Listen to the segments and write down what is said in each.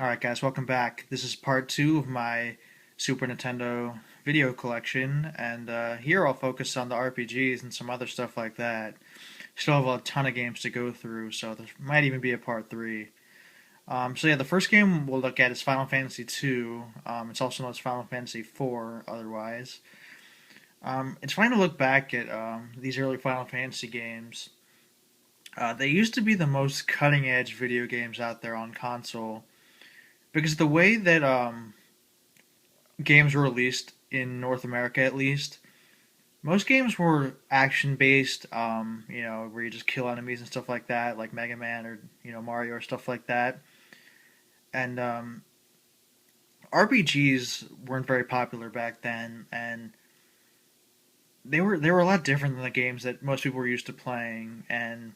Alright guys, welcome back. This is part 2 of my Super Nintendo video collection, and here I'll focus on the RPGs and some other stuff like that. Still have a ton of games to go through, so there might even be a part 3. So yeah, the first game we'll look at is Final Fantasy II. It's also known as Final Fantasy IV otherwise. It's fun to look back at these early Final Fantasy games. They used to be the most cutting edge video games out there on console because the way that games were released in North America, at least, most games were action based. Where you just kill enemies and stuff like that, like Mega Man or Mario or stuff like that. And RPGs weren't very popular back then, and they were a lot different than the games that most people were used to playing, and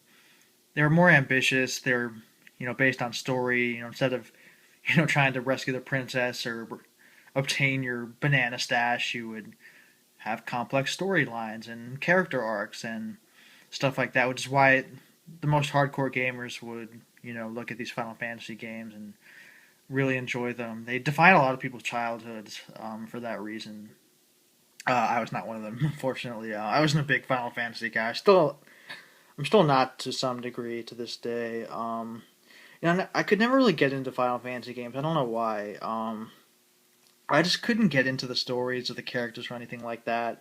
they were more ambitious. They're based on story. Instead of trying to rescue the princess or obtain your banana stash, you would have complex storylines and character arcs and stuff like that, which is why the most hardcore gamers would, look at these Final Fantasy games and really enjoy them. They define a lot of people's childhoods for that reason. I was not one of them, unfortunately. I wasn't a big Final Fantasy guy. I'm still not to some degree to this day. I could never really get into Final Fantasy games. I don't know why. I just couldn't get into the stories or the characters or anything like that.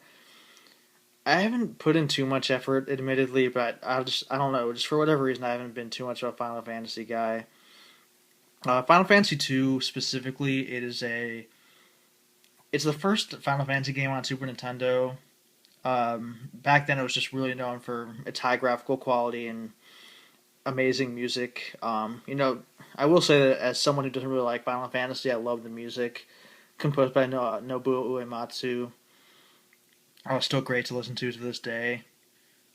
I haven't put in too much effort, admittedly, but I don't know, just for whatever reason, I haven't been too much of a Final Fantasy guy. Final Fantasy II specifically, it's the first Final Fantasy game on Super Nintendo. Back then, it was just really known for its high graphical quality and amazing music. I will say that as someone who doesn't really like Final Fantasy, I love the music composed by Nobuo Uematsu. It's still great to listen to this day.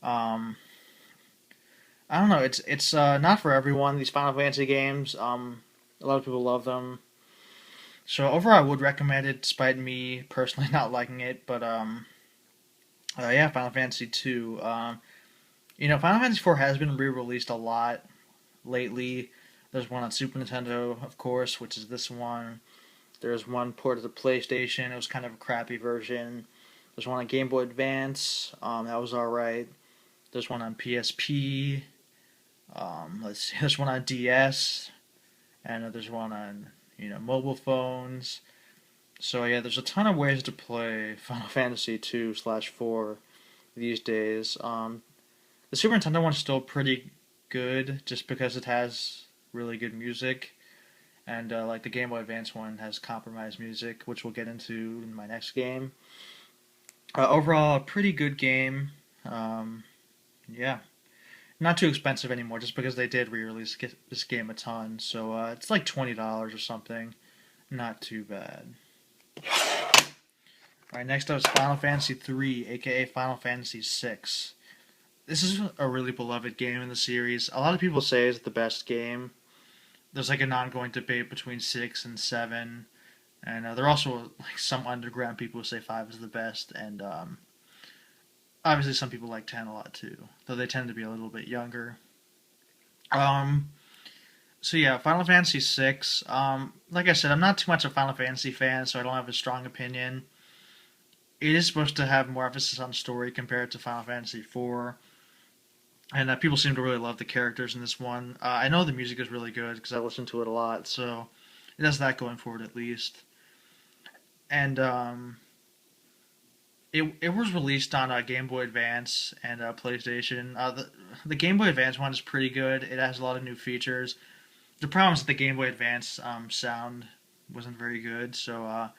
Um, I don't know. It's not for everyone. These Final Fantasy games. A lot of people love them. So overall, I would recommend it, despite me personally not liking it. But yeah, Final Fantasy two. Final Fantasy four has been re-released a lot lately. There's one on Super Nintendo, of course, which is this one. There's one ported to PlayStation. It was kind of a crappy version. There's one on Game Boy Advance. That was alright. There's one on PSP. Let's see. There's one on DS, and there's one on mobile phones. So yeah, there's a ton of ways to play Final Fantasy 2/4 these days. The Super Nintendo one's still pretty good, just because it has really good music, and like the Game Boy Advance one has compromised music, which we'll get into in my next game. Overall, a pretty good game. Yeah, not too expensive anymore, just because they did re-release this game a ton. So it's like $20 or something. Not too bad. All right, next up is Final Fantasy 3, aka Final Fantasy 6. This is a really beloved game in the series. A lot of people say it's the best game. There's like an ongoing debate between 6 and 7, and there are also like some underground people who say 5 is the best, and obviously some people like 10 a lot too, though they tend to be a little bit younger. Um, so yeah, Final Fantasy 6. Like I said, I'm not too much a Final Fantasy fan, so I don't have a strong opinion. It is supposed to have more emphasis on story compared to Final Fantasy 4, and people seem to really love the characters in this one. I know the music is really good because I listen to it a lot, so it has that going for it at least. And it was released on Game Boy Advance and PlayStation. The Game Boy Advance one is pretty good. It has a lot of new features. The problem is that the Game Boy Advance sound wasn't very good, so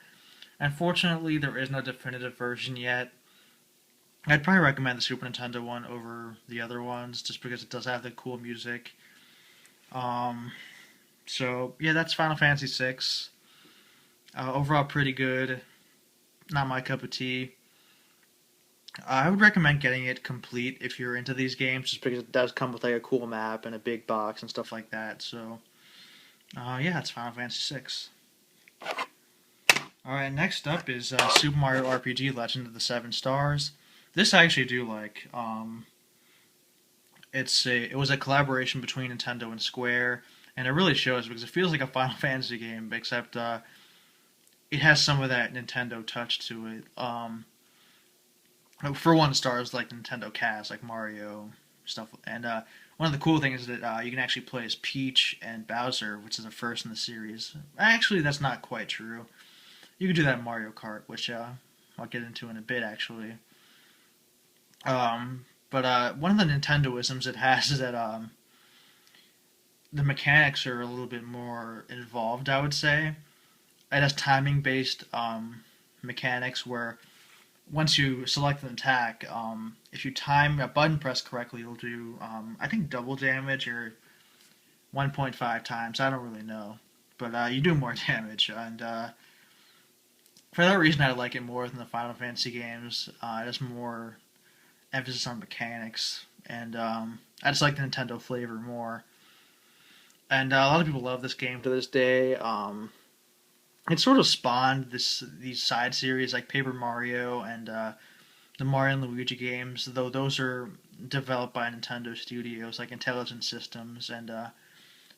unfortunately there is no definitive version yet. I'd probably recommend the Super Nintendo one over the other ones, just because it does have the cool music. Um, so yeah, that's Final Fantasy VI. Overall, pretty good. Not my cup of tea. I would recommend getting it complete if you're into these games, just because it does come with like a cool map and a big box and stuff like that. So, yeah, it's Final Fantasy VI. All right, next up is Super Mario RPG: Legend of the Seven Stars. This I actually do like. It was a collaboration between Nintendo and Square. and it really shows because it feels like a Final Fantasy game, except it has some of that Nintendo touch to it. For one, stars like Nintendo cast, like Mario stuff, and one of the cool things is that you can actually play as Peach and Bowser, which is the first in the series. Actually, that's not quite true. You can do that in Mario Kart, which I'll get into in a bit, actually. But one of the Nintendoisms it has is that the mechanics are a little bit more involved, I would say. It has timing based mechanics where once you select an attack, if you time a button press correctly, it'll do, I think, double damage or 1.5 times. I don't really know. But you do more damage. And for that reason, I like it more than the Final Fantasy games. It has more emphasis on mechanics. And I just like the Nintendo flavor more. And a lot of people love this game to this day. It sort of spawned these side series like Paper Mario and the Mario and Luigi games, though those are developed by Nintendo Studios like Intelligent Systems, and I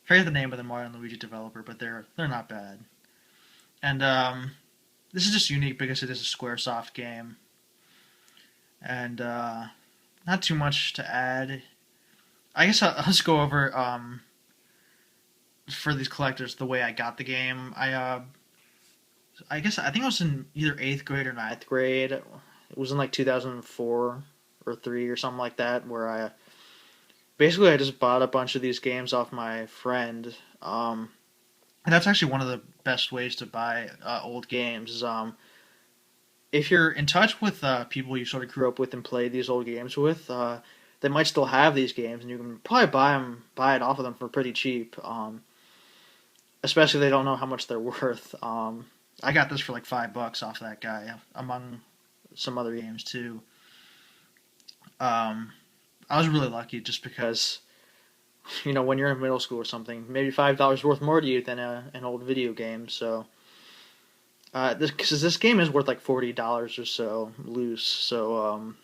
forget the name of the Mario and Luigi developer, but they're not bad. And this is just unique because it is a SquareSoft game, and not too much to add. I guess I'll just go over for these collectors the way I got the game. I think I was in either 8th grade or ninth grade. It was in like 2004 or 3 or something like that, where I just bought a bunch of these games off my friend. And that's actually one of the best ways to buy old games. Is if you're in touch with people you sort of grew up with and played these old games with, they might still have these games, and you can probably buy it off of them for pretty cheap. Especially if they don't know how much they're worth. I got this for like $5 off that guy, among some other games too. I was really lucky just because, when you're in middle school or something, maybe $5 worth more to you than an old video game. So, this game is worth like $40 or so loose. So,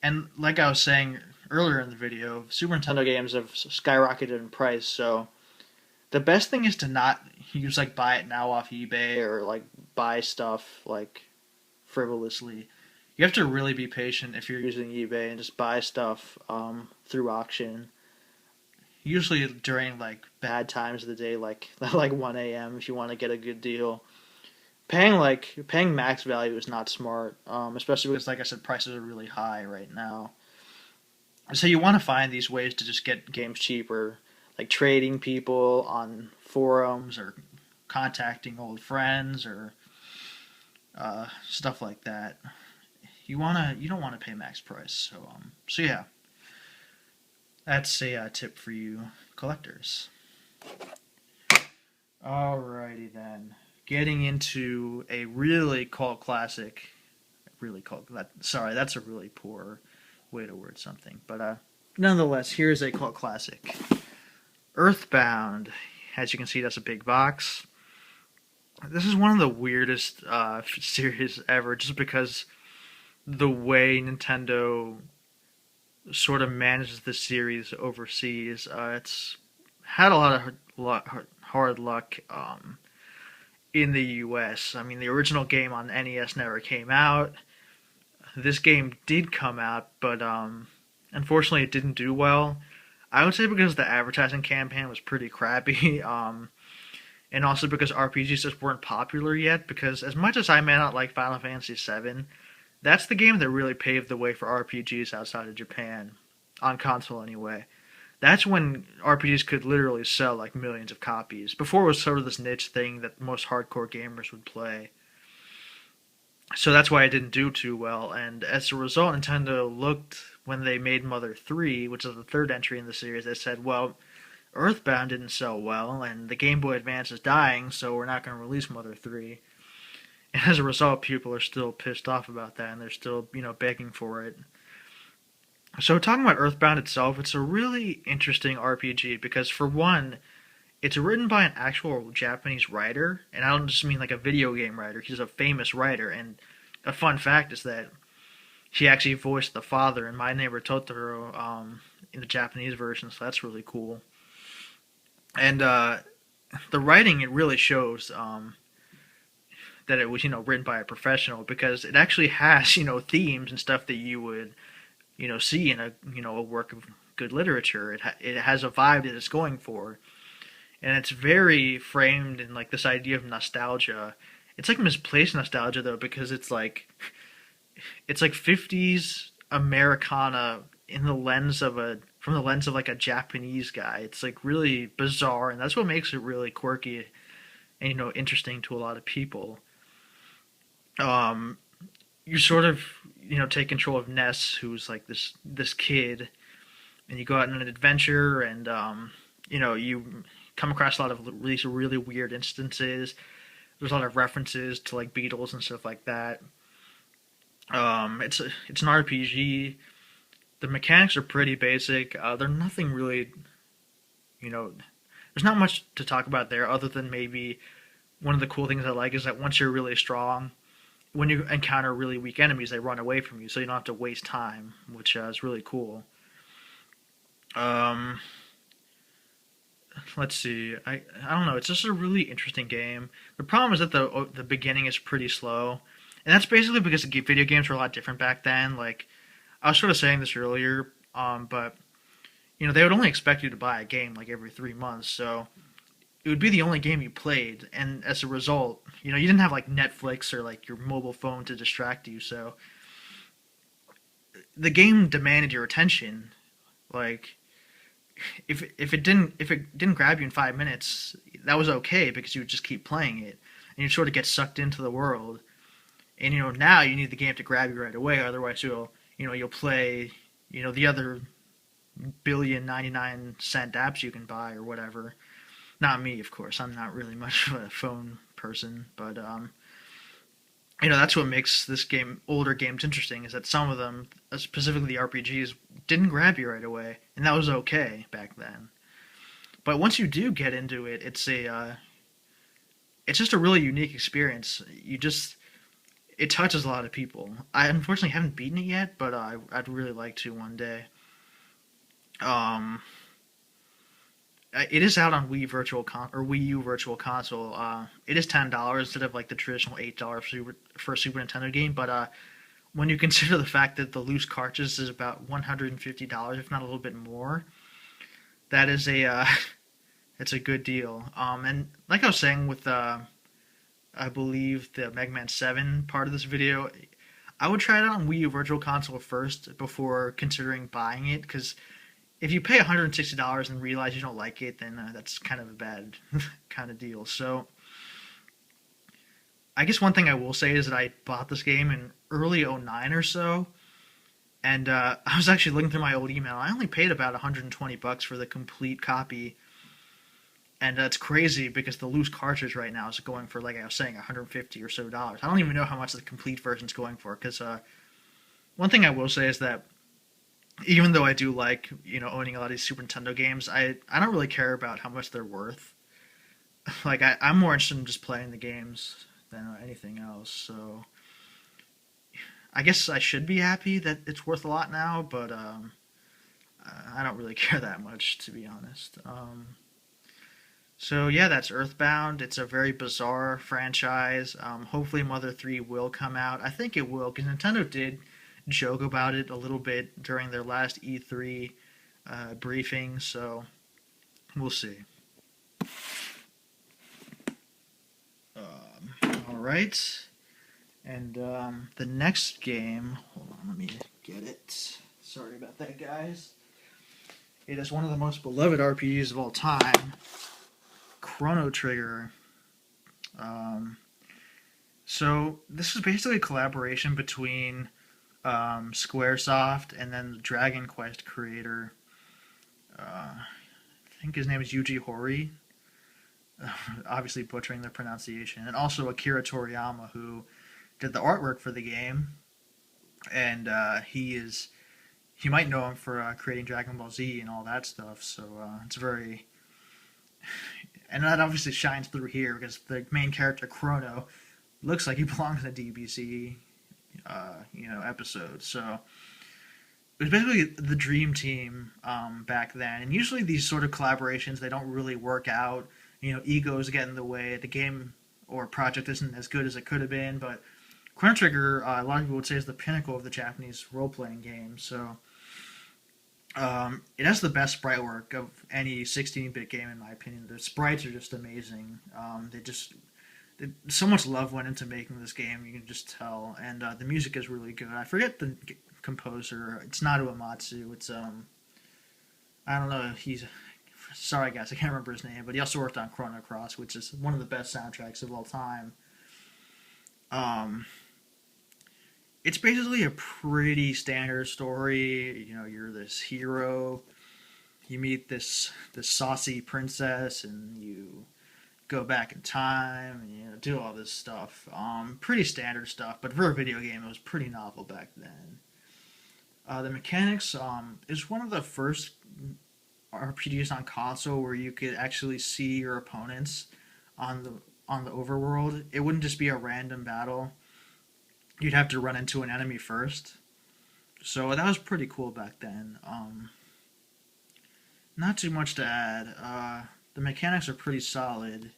and like I was saying earlier in the video, Super Nintendo games have skyrocketed in price. So, the best thing is to not use like buy it now off eBay or like buy stuff like frivolously. You have to really be patient if you're using eBay and just buy stuff through auction. Usually during like bad times of the day, like 1 a.m. if you want to get a good deal. Paying max value is not smart, especially because, like I said, prices are really high right now. So you want to find these ways to just get games cheaper, like trading people on forums or contacting old friends or stuff like that. You don't want to pay max price. So yeah, that's a tip for you collectors. Alrighty then, getting into a really cult classic. Sorry, that's a really poor way to word something, but nonetheless, here's a cult classic. EarthBound. As you can see, that's a big box. This is one of the weirdest series ever, just because the way Nintendo sort of manages the series overseas. It's had a lot of hard luck in the US. I mean, the original game on NES never came out. This game did come out, but unfortunately it didn't do well. I would say because the advertising campaign was pretty crappy, and also because RPGs just weren't popular yet, because as much as I may not like Final Fantasy VII, that's the game that really paved the way for RPGs outside of Japan, on console anyway. That's when RPGs could literally sell like millions of copies. Before it was sort of this niche thing that most hardcore gamers would play. So that's why it didn't do too well, and as a result, Nintendo looked, when they made Mother 3, which is the third entry in the series, they said, well, EarthBound didn't sell well, and the Game Boy Advance is dying, so we're not going to release Mother 3. And as a result, people are still pissed off about that, and they're still, begging for it. So talking about EarthBound itself, it's a really interesting RPG, because for one, it's written by an actual Japanese writer, and I don't just mean like a video game writer, he's a famous writer, and a fun fact is that he actually voiced the father in My Neighbor Totoro in the Japanese version, so that's really cool. And the writing, it really shows that it was, written by a professional, because it actually has, themes and stuff that you would, see in a, a work of good literature. It has a vibe that it's going for, and it's very framed in like this idea of nostalgia. It's like misplaced nostalgia though, because it's like 50s Americana in the lens of a from the lens of like a Japanese guy. It's like really bizarre, and that's what makes it really quirky and interesting to a lot of people. Um, you sort of take control of Ness, who's like this kid, and you go out on an adventure, and you come across a lot of these really weird instances. There's a lot of references to like Beatles and stuff like that. It's an RPG. The mechanics are pretty basic. They're nothing really, you know. There's not much to talk about there, other than maybe one of the cool things I like is that once you're really strong, when you encounter really weak enemies, they run away from you, so you don't have to waste time, which is really cool. Um, let's see. I don't know. It's just a really interesting game. The problem is that the beginning is pretty slow, and that's basically because the video games were a lot different back then. Like I was sort of saying this earlier, but they would only expect you to buy a game like every 3 months, so it would be the only game you played, and as a result, you didn't have like Netflix or like your mobile phone to distract you, so the game demanded your attention. Like if it didn't grab you in 5 minutes, that was okay because you would just keep playing it, and you sort of get sucked into the world. And now you need the game to grab you right away, otherwise you'll play the other billion 99-cent apps you can buy or whatever. Not me, of course. I'm not really much of a phone person, but that's what makes this game, older games, interesting. Is that some of them, specifically the RPGs, didn't grab you right away, and that was okay back then. But once you do get into it, it's just a really unique experience. It touches a lot of people. I unfortunately haven't beaten it yet, but I'd really like to one day. Um, it is out on Wii U Virtual Console. It is $10 instead of like the traditional $8 for a Super Nintendo game. But when you consider the fact that the loose cartridge is about $150, if not a little bit more, that is it's a good deal. And like I was saying with I believe the Mega Man 7 part of this video, I would try it out on Wii U Virtual Console first before considering buying it, because if you pay $160 and realize you don't like it, then that's kind of a bad kind of deal. So I guess one thing I will say is that I bought this game in early '09 or so, and I was actually looking through my old email. I only paid about $120 for the complete copy, and it's crazy because the loose cartridge right now is going for, like I was saying, $150 or so. I don't even know how much the complete version is going for, because one thing I will say is that even though I do like, owning a lot of these Super Nintendo games, I don't really care about how much they're worth. Like, I'm more interested in just playing the games than anything else, so I guess I should be happy that it's worth a lot now, but I don't really care that much, to be honest. So yeah, that's EarthBound. It's a very bizarre franchise. Hopefully Mother 3 will come out. I think it will, because Nintendo did joke about it a little bit during their last E3 briefing, so we'll see. Alright, and the next game, hold on, let me get it. Sorry about that, guys. It is one of the most beloved RPGs of all time, Chrono Trigger. So this is basically a collaboration between Squaresoft and then the Dragon Quest creator. I think his name is Yuji Horii. Obviously butchering the pronunciation, and also Akira Toriyama, who did the artwork for the game, and you might know him for creating Dragon Ball Z and all that stuff. So it's very, and that obviously shines through here because the main character Chrono looks like he belongs in a DBC episode. So it was basically the dream team back then. And usually these sort of collaborations, they don't really work out. You know, egos get in the way. The game or project isn't as good as it could have been. But Chrono Trigger, a lot of people would say, is the pinnacle of the Japanese role playing game. So it has the best sprite work of any 16-bit game, in my opinion. The sprites are just amazing. So much love went into making this game. You can just tell, and the music is really good. I forget the composer. It's not Uematsu. It's I don't know. He's sorry guys, I can't remember his name, but he also worked on Chrono Cross, which is one of the best soundtracks of all time. Um, it's basically a pretty standard story. You know, you're this hero. You meet this saucy princess, and you go back in time, and you know, do all this stuff. Pretty standard stuff, but for a video game, it was pretty novel back then. The mechanics is one of the first RPGs on console where you could actually see your opponents on the overworld. It wouldn't just be a random battle. You'd have to run into an enemy first. So that was pretty cool back then. Not too much to add. The mechanics are pretty solid.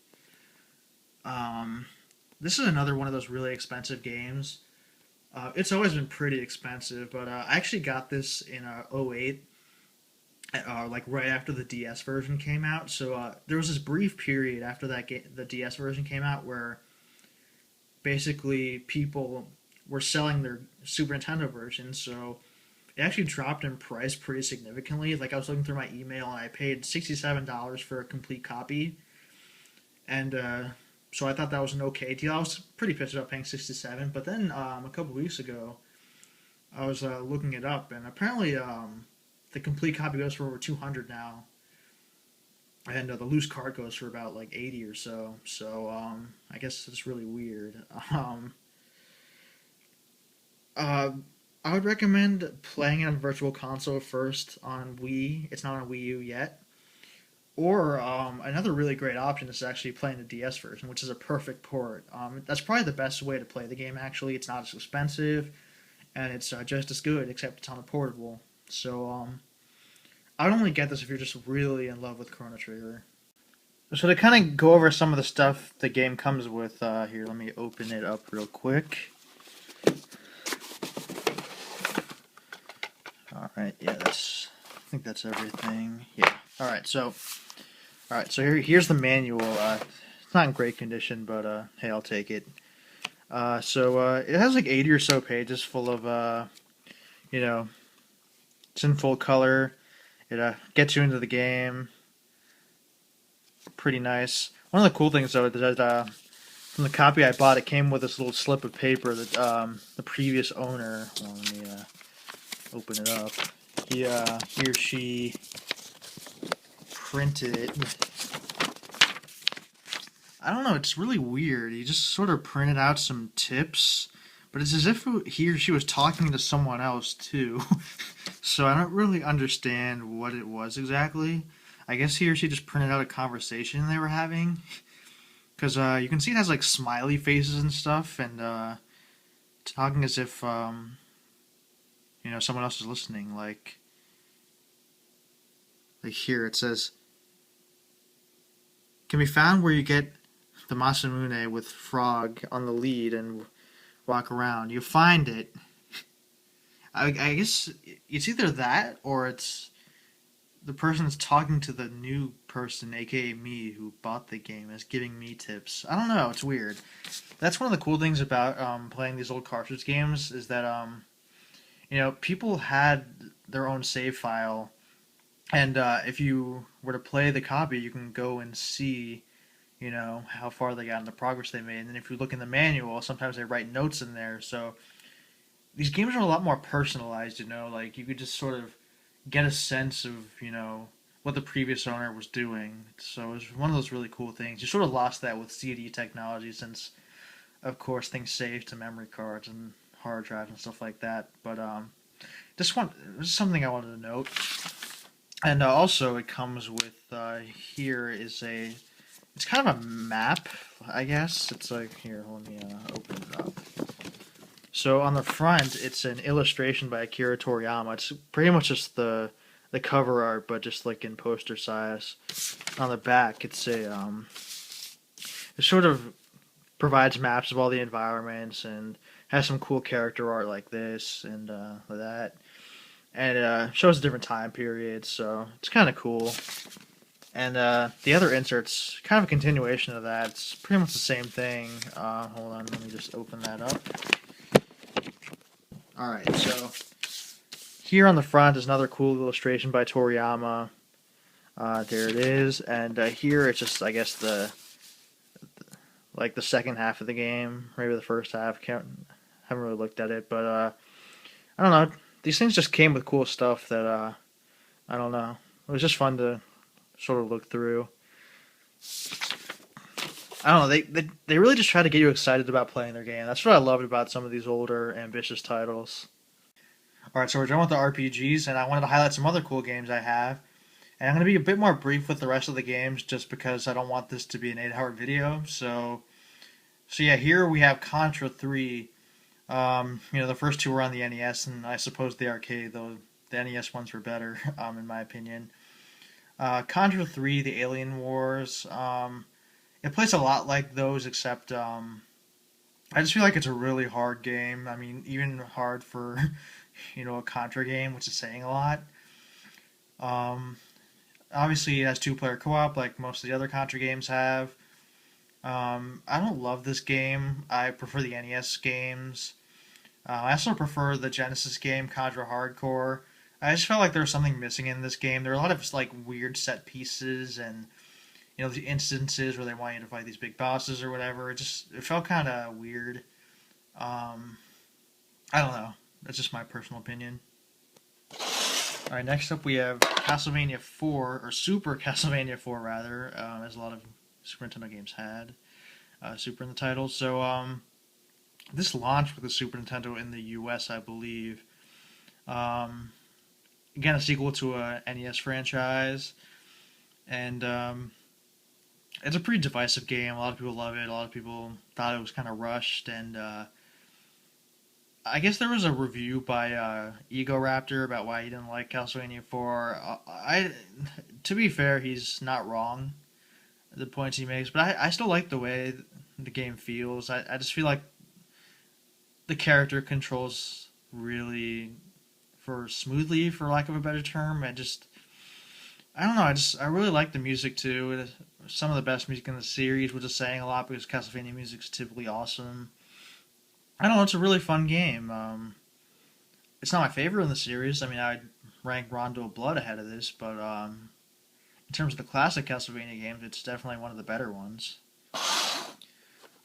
This is another one of those really expensive games. It's always been pretty expensive, but I actually got this in '08, like right after the DS version came out. So there was this brief period after the DS version came out where basically people were selling their Super Nintendo versions. So it actually dropped in price pretty significantly. Like I was looking through my email and I paid $67 for a complete copy, and so I thought that was an okay deal. I was pretty pissed about paying 67, but then a couple weeks ago, I was looking it up, and apparently the complete copy goes for over 200 now, and the loose card goes for about like 80 or so. So I guess it's really weird. Uh, I would recommend playing it on Virtual Console first on Wii. It's not on Wii U yet. Or another really great option is actually playing the DS version, which is a perfect port. That's probably the best way to play the game, actually. It's not as expensive, and it's just as good, except it's on a portable. So I would only get this if you're just really in love with Chrono Trigger. So to kind of go over some of the stuff the game comes with, here, let me open it up real quick. Alright, yeah, I think that's everything. Yeah. Alright, so here's the manual. It's not in great condition, but hey, I'll take it. It has like 80 or so pages full of, you know, it's in full color. It gets you into the game. Pretty nice. One of the cool things, though, is that from the copy I bought, it came with this little slip of paper that the previous owner, well, let me open it up. He or she printed it. I don't know, it's really weird. He just sort of printed out some tips, but it's as if he or she was talking to someone else too. So I don't really understand what it was exactly. I guess he or she just printed out a conversation they were having. Because you can see it has like smiley faces and stuff, and talking as if you know, someone else is listening. Like here it says, can be found where you get the Masamune with Frog on the lead and walk around. You find it. I guess it's either that or it's the person that's talking to the new person, aka me, who bought the game, is giving me tips. I don't know. It's weird. That's one of the cool things about playing these old cartridge games is that you know, people had their own save file, and if you were to play the copy, you can go and see, you know, how far they got in the progress they made. And then if you look in the manual, sometimes they write notes in there. So these games are a lot more personalized, you know, like you could just sort of get a sense of, you know, what the previous owner was doing. So it was one of those really cool things. You sort of lost that with CD technology since, of course, things saved to memory cards and hard drives and stuff like that. But this is something I wanted to note. And also it comes with, here is it's kind of a map, I guess. It's like, here, let me open it up. So on the front, it's an illustration by Akira Toriyama. It's pretty much just the cover art, but just like in poster size. On the back, it sort of provides maps of all the environments and has some cool character art like this and that, and shows different time periods. So it's kind of cool. And the other insert's kind of a continuation of that. It's pretty much the same thing. Hold on, let me just open that up. Alright, so here on the front is another cool illustration by Toriyama. There it is. And here it's just, I guess, the second half of the game. Maybe the first half. Haven't really looked at it. But I don't know. These things just came with cool stuff that, I don't know. It was just fun to sort of look through. I don't know. They really just try to get you excited about playing their game. That's what I loved about some of these older, ambitious titles. Alright, so we're done with the RPGs, and I wanted to highlight some other cool games I have. And I'm going to be a bit more brief with the rest of the games just because I don't want this to be an 8-hour video. So yeah, here we have Contra 3. The first two were on the NES, and I suppose the arcade, though the NES ones were better, in my opinion. Contra 3, the Alien Wars. It plays a lot like those, except I just feel like it's a really hard game. I mean, even hard for a Contra game, which is saying a lot. Obviously, it has two-player co-op, like most of the other Contra games have. I don't love this game. I prefer the NES games. I also prefer the Genesis game, Contra Hardcore. I just felt like there was something missing in this game. There were a lot of like weird set pieces and the instances where they want you to fight these big bosses or whatever. It felt kind of weird. I don't know. That's just my personal opinion. Alright, next up we have Castlevania 4, or Super Castlevania 4 rather, as a lot of Super Nintendo games had Super in the title. So this launched with the Super Nintendo in the US, I believe. Again, a sequel to a NES franchise, and it's a pretty divisive game. A lot of people love it. A lot of people thought it was kind of rushed, and I guess there was a review by Ego Raptor about why he didn't like Castlevania 4. To be fair, he's not wrong, the points he makes, but I still like the way the game feels. I just feel like the character controls really smoothly, for lack of a better term. I don't know. I really like the music too. It is some of the best music in the series, which is saying a lot because Castlevania music is typically awesome. I don't know. It's a really fun game. It's not my favorite in the series. I mean, I'd rank Rondo of Blood ahead of this, but in terms of the classic Castlevania games, it's definitely one of the better ones.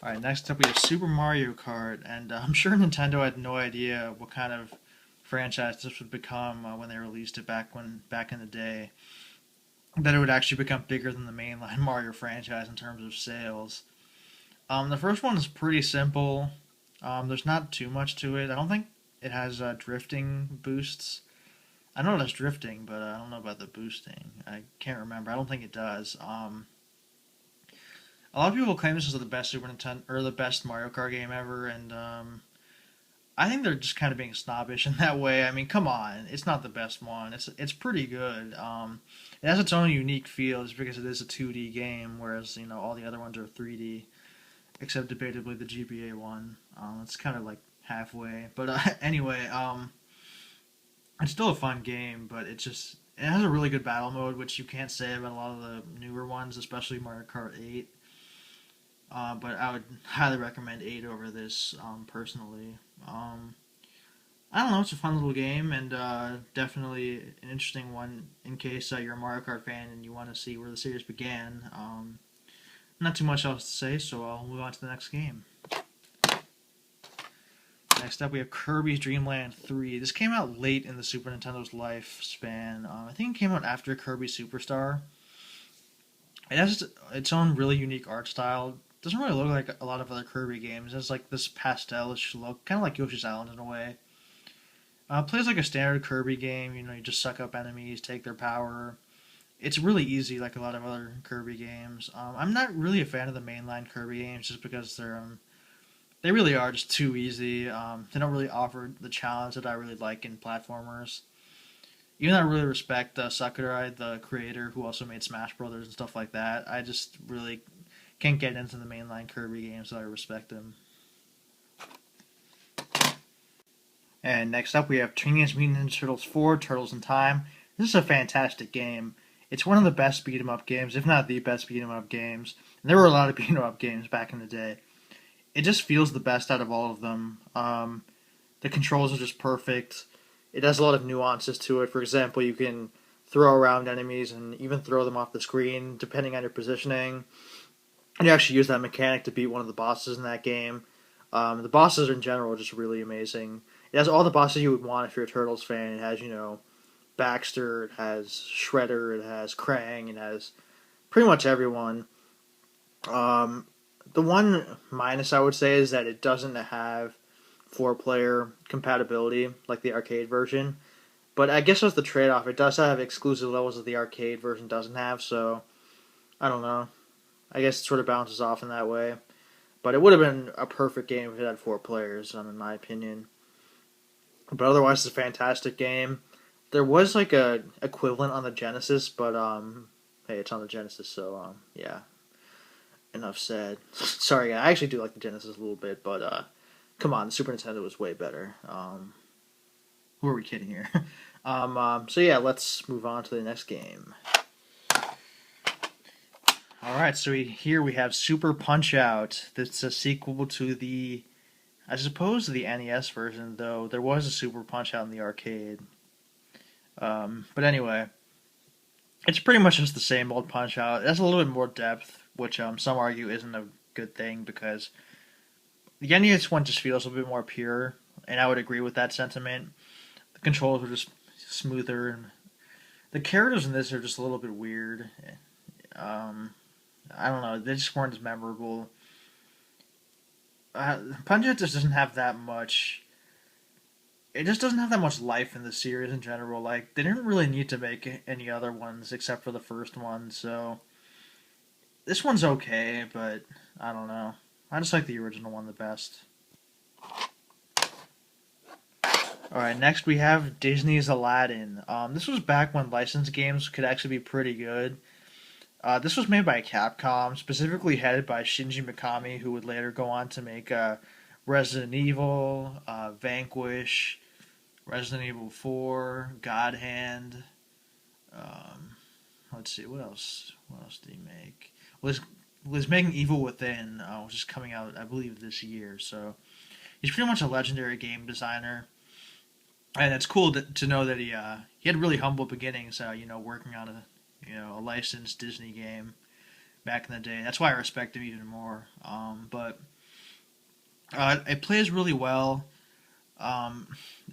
Alright, next up we have Super Mario Kart, and I'm sure Nintendo had no idea what kind of franchise this would become when they released it back in the day. That it would actually become bigger than the mainline Mario franchise in terms of sales. The first one is pretty simple. There's not too much to it. I don't think it has drifting boosts. I know it has drifting, but I don't know about the boosting. I can't remember. I don't think it does. A lot of people claim this is the best Super Nintendo or the best Mario Kart game ever, and I think they're just kind of being snobbish in that way. I mean, come on, it's not the best one. It's pretty good. It has its own unique feel, just because it is a 2D game, whereas all the other ones are 3D, except debatably the GBA one. It's kind of like halfway, but anyway, it's still a fun game, but it has a really good battle mode, which you can't say about a lot of the newer ones, especially Mario Kart 8. But I would highly recommend 8 over this, personally. I don't know, it's a fun little game, and definitely an interesting one in case you're a Mario Kart fan and you want to see where the series began. Not too much else to say, so I'll move on to the next game. Next up, we have Kirby's Dream Land 3. This came out late in the Super Nintendo's lifespan. I think it came out after Kirby Superstar. It has its own really unique art style. It doesn't really look like a lot of other Kirby games. It has like this pastelish look, kind of like Yoshi's Island in a way. It plays like a standard Kirby game. You just suck up enemies, take their power. It's really easy, like a lot of other Kirby games. I'm not really a fan of the mainline Kirby games, just because they're They really are just too easy. They don't really offer the challenge that I really like in platformers. Even though I really respect Sakurai, the creator who also made Smash Brothers and stuff like that, I just really can't get into the mainline Kirby games, so I respect him. And next up, we have Teenage Mutant Ninja Turtles 4: Turtles in Time. This is a fantastic game. It's one of the best beat 'em up games, if not the best beat 'em up games. And there were a lot of beat 'em up games back in the day. It just feels the best out of all of them. The controls are just perfect. It has a lot of nuances to it. For example, you can throw around enemies and even throw them off the screen depending on your positioning. And you actually use that mechanic to beat one of the bosses in that game. The bosses in general are just really amazing. It has all the bosses you would want if you're a Turtles fan. It has, Baxter, it has Shredder, it has Krang, it has pretty much everyone. Um, the one minus I would say is that it doesn't have four-player compatibility like the arcade version. But I guess that's the trade-off. It does have exclusive levels that the arcade version doesn't have, so I don't know. I guess it sort of bounces off in that way. But it would have been a perfect game if it had four players, in my opinion. But otherwise, it's a fantastic game. There was like a equivalent on the Genesis, but hey, it's on the Genesis, so yeah. Enough said. Sorry, I actually do like the Genesis a little bit, but come on, the Super Nintendo was way better. Who are we kidding here? So yeah, let's move on to the next game. Alright, so here we have Super Punch-Out! That's a sequel to the, I suppose, the NES version, though there was a Super Punch-Out in the arcade. But anyway, it's pretty much just the same old Punch-Out. It has a little bit more depth, which some argue isn't a good thing, because the NES one just feels a bit more pure, and I would agree with that sentiment. The controls are just smoother, and the characters in this are just a little bit weird. I don't know, they just weren't as memorable. Punch-Out just doesn't have that much. It just doesn't have that much life in the series in general. Like, they didn't really need to make any other ones except for the first one, so this one's okay, but I don't know. I just like the original one the best. Alright, next we have Disney's Aladdin. This was back when licensed games could actually be pretty good. This was made by Capcom, specifically headed by Shinji Mikami, who would later go on to make Resident Evil, Vanquish, Resident Evil 4, God Hand. Let's see, what else? What else did he make? Was making Evil Within, which is coming out, I believe, this year. So he's pretty much a legendary game designer, and it's cool to know that he had really humble beginnings. Working on a licensed Disney game back in the day. That's why I respect him even more. But it plays really well.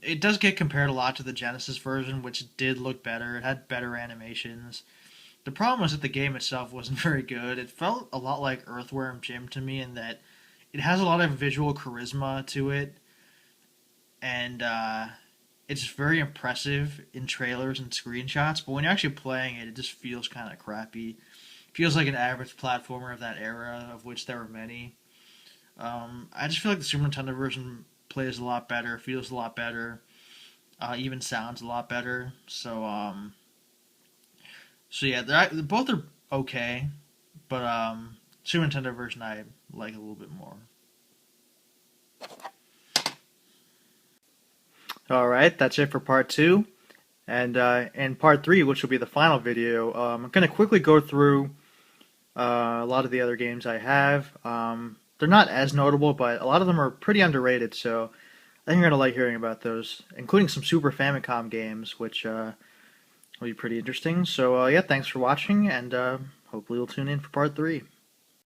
It does get compared a lot to the Genesis version, which did look better. It had better animations. The problem was that the game itself wasn't very good. It felt a lot like Earthworm Jim to me in that it has a lot of visual charisma to it, and it's very impressive in trailers and screenshots, but when you're actually playing it, it just feels kind of crappy. It feels like an average platformer of that era, of which there were many. I just feel like the Super Nintendo version plays a lot better, feels a lot better, even sounds a lot better. So yeah, both are okay, but Super Nintendo version I like a little bit more. Alright, that's it for part 2. And in part 3, which will be the final video, I'm going to quickly go through a lot of the other games I have. They're not as notable, but a lot of them are pretty underrated, so I think you're going to like hearing about those, including some Super Famicom games, which will be pretty interesting. So yeah, thanks for watching, and hopefully you'll tune in for part 3.